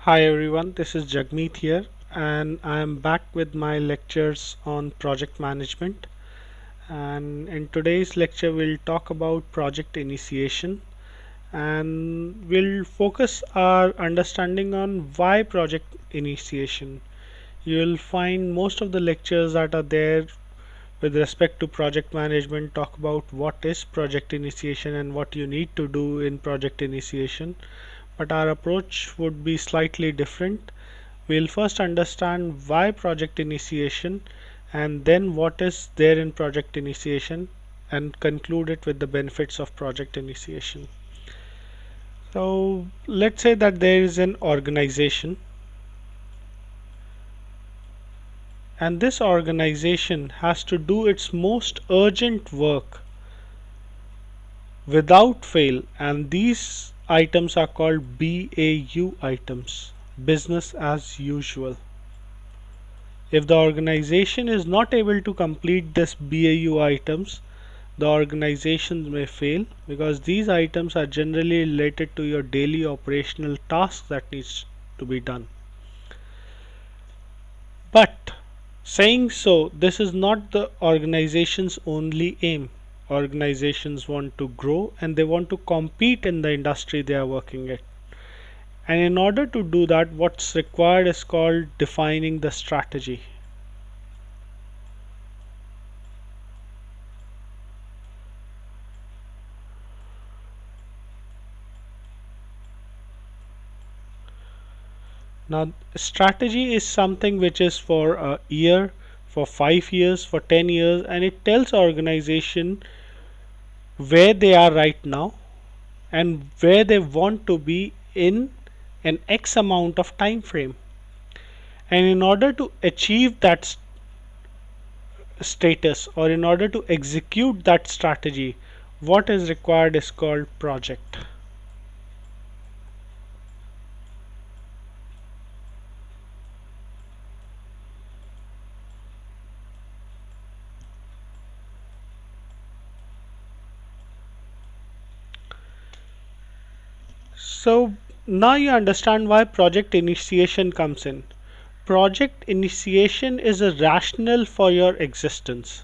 Hi everyone, this is Jagmeet here, and I am back with my lectures on project management. And in today's lecture, we'll talk about project initiation and we'll focus our understanding on why project initiation. You'll find most of the lectures that are there with respect to project management talk about what is project initiation and what you need to do in project initiation, but our approach would be slightly different. We'll first understand why project initiation and then what is there in project initiation and conclude it with the benefits of project initiation. So let's say that there is an organization, and this organization has to do its most urgent work without fail, and these items are called BAU items, business as usual. If the organization is not able to complete this BAU items, the organizations may fail because these items are generally related to your daily operational tasks that needs to be done. But saying so, this is not the organization's only aim. Organizations want to grow and they want to compete in the industry they are working at. And in order to do that, what's required is called defining the strategy. Now, strategy is something which is for a year, for 5 years, for 10 years, and it tells organization where they are right now and where they want to be in an X amount of time frame. And in order to achieve that status or in order to execute that strategy, what is required is called project. So now you understand why project initiation comes in. Project initiation is a rationale for your existence.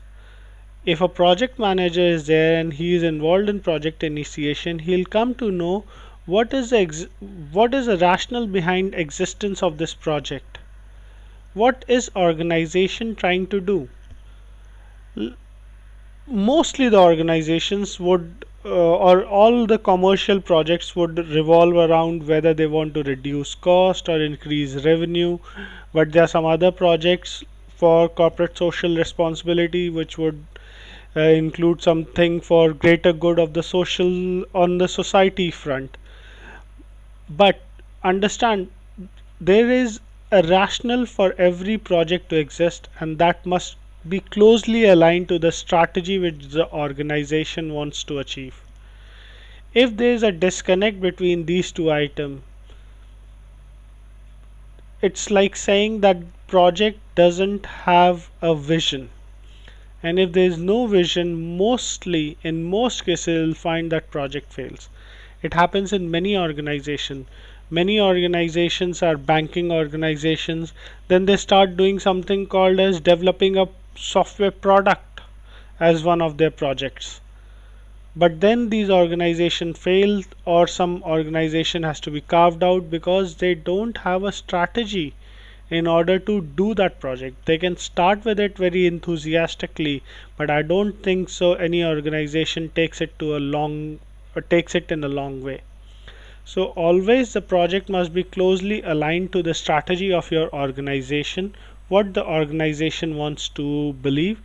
If a project manager is there and he is involved in project initiation, he'll come to know what is the rationale behind existence of this project. What is organization trying to do? Mostly the organizations would or all the commercial projects would revolve around whether they want to reduce cost or increase revenue, but there are some other projects for corporate social responsibility which would include something for greater good of the social on the society front. But understand, there is a rationale for every project to exist, and that must be closely aligned to the strategy which the organization wants to achieve. If there is a disconnect between these two items, it's like saying that project doesn't have a vision. And if there is no vision, mostly in most cases you'll find that project fails. It happens in many organizations. Many organizations are banking organizations. Then they start doing something called as developing a software product as one of their projects. But then these organizations fail or some organization has to be carved out because they don't have a strategy in order to do that project. They can start with it very enthusiastically, but I don't think so any organization takes it to a long or takes it in a long way. So always the project must be closely aligned to the strategy of your organization, what the organization wants to believe,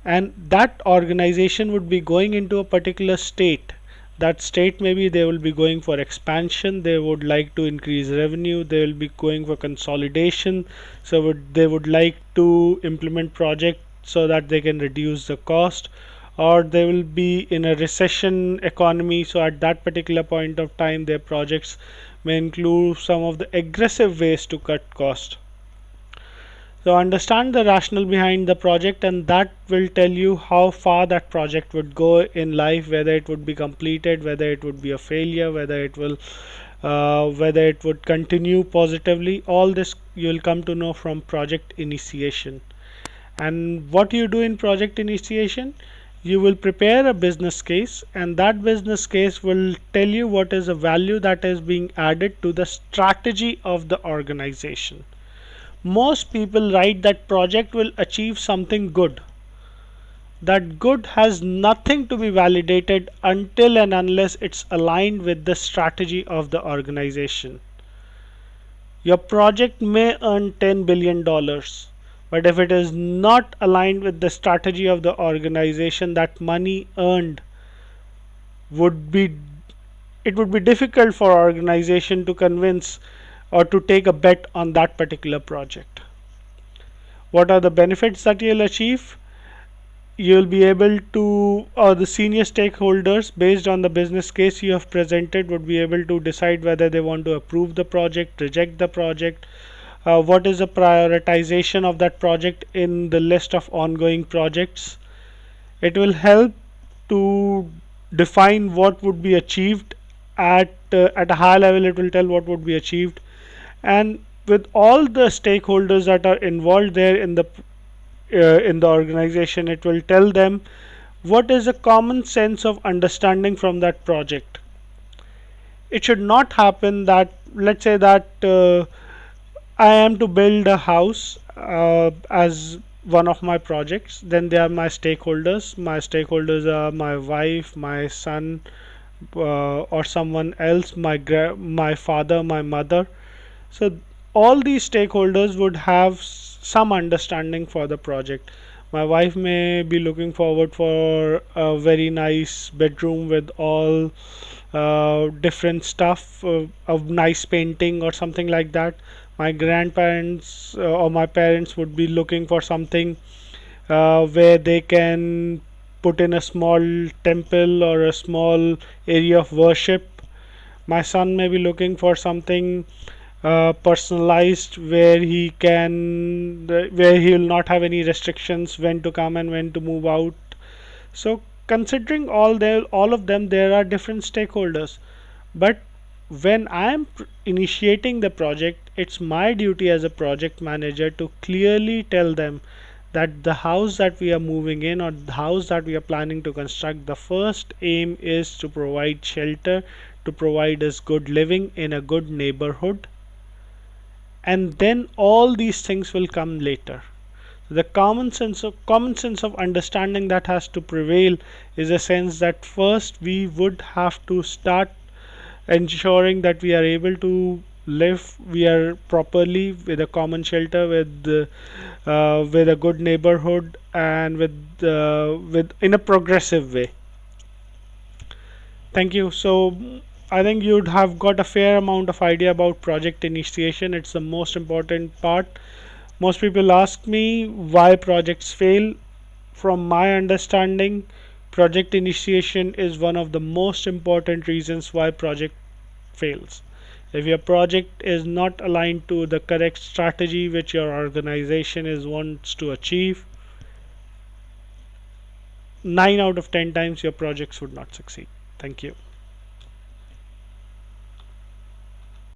and that organization would be going into a particular state. That state, maybe they will be going for expansion, they would like to increase revenue, they will be going for consolidation, so they would like to implement project so that they can reduce the cost, or they will be in a recession economy, so at that particular point of time their projects may include some of the aggressive ways to cut cost. So understand the rationale behind the project, and that will tell you how far that project would go in life, whether it would be completed, whether it would be a failure, whether it will whether it would continue positively. All this you'll come to know from project initiation. And what you do in project initiation, you will prepare a business case, and that business case will tell you what is the value that is being added to the strategy of the organization. Most people write that project will achieve something good. That good has nothing to be validated until and unless it's aligned with the strategy of the organization. Your project may earn $10 billion, but if it is not aligned with the strategy of the organization, that money earned would be it would be difficult for organization to convince or to take a bet on that particular project. What are the benefits that you'll achieve? You'll be able to, or the senior stakeholders, based on the business case you have presented, would be able to decide whether they want to approve the project, reject the project, what is the prioritization of that project in the list of ongoing projects. It will help to define what would be achieved at a high level. It will tell what would be achieved, and with all the stakeholders that are involved there in the organization, it will tell them what is a common sense of understanding from that project. It should not happen that, let's say that I am to build a house as one of my projects. Then they are my stakeholders. My stakeholders are my wife, my son, or someone else, my father, my mother. So all these stakeholders would have some understanding for the project. My wife may be looking forward for a very nice bedroom with all different stuff, of nice painting or something like that. My grandparents or my parents would be looking for something where they can put in a small temple or a small area of worship. My son may be looking for something personalized, where he will not have any restrictions when to come and when to move out. So considering all of them, there are different stakeholders. But when I am initiating the project, it's my duty as a project manager to clearly tell them that the house that we are moving in, or the house that we are planning to construct, the first aim is to provide shelter, to provide us good living in a good neighborhood, and then all these things will come later. The common sense of understanding that has to prevail is a sense that first we would have to start ensuring that we are able to live we are properly with a common shelter, with a good neighborhood, and with in a progressive way. Thank you. So I think you'd have got a fair amount of idea about project initiation. It's the most important part. Most people ask me why projects fail. From my understanding, project initiation is one of the most important reasons why project fails. If your project is not aligned to the correct strategy which your organization is wants to achieve, 9 out of 10 times your projects would not succeed. Thank you.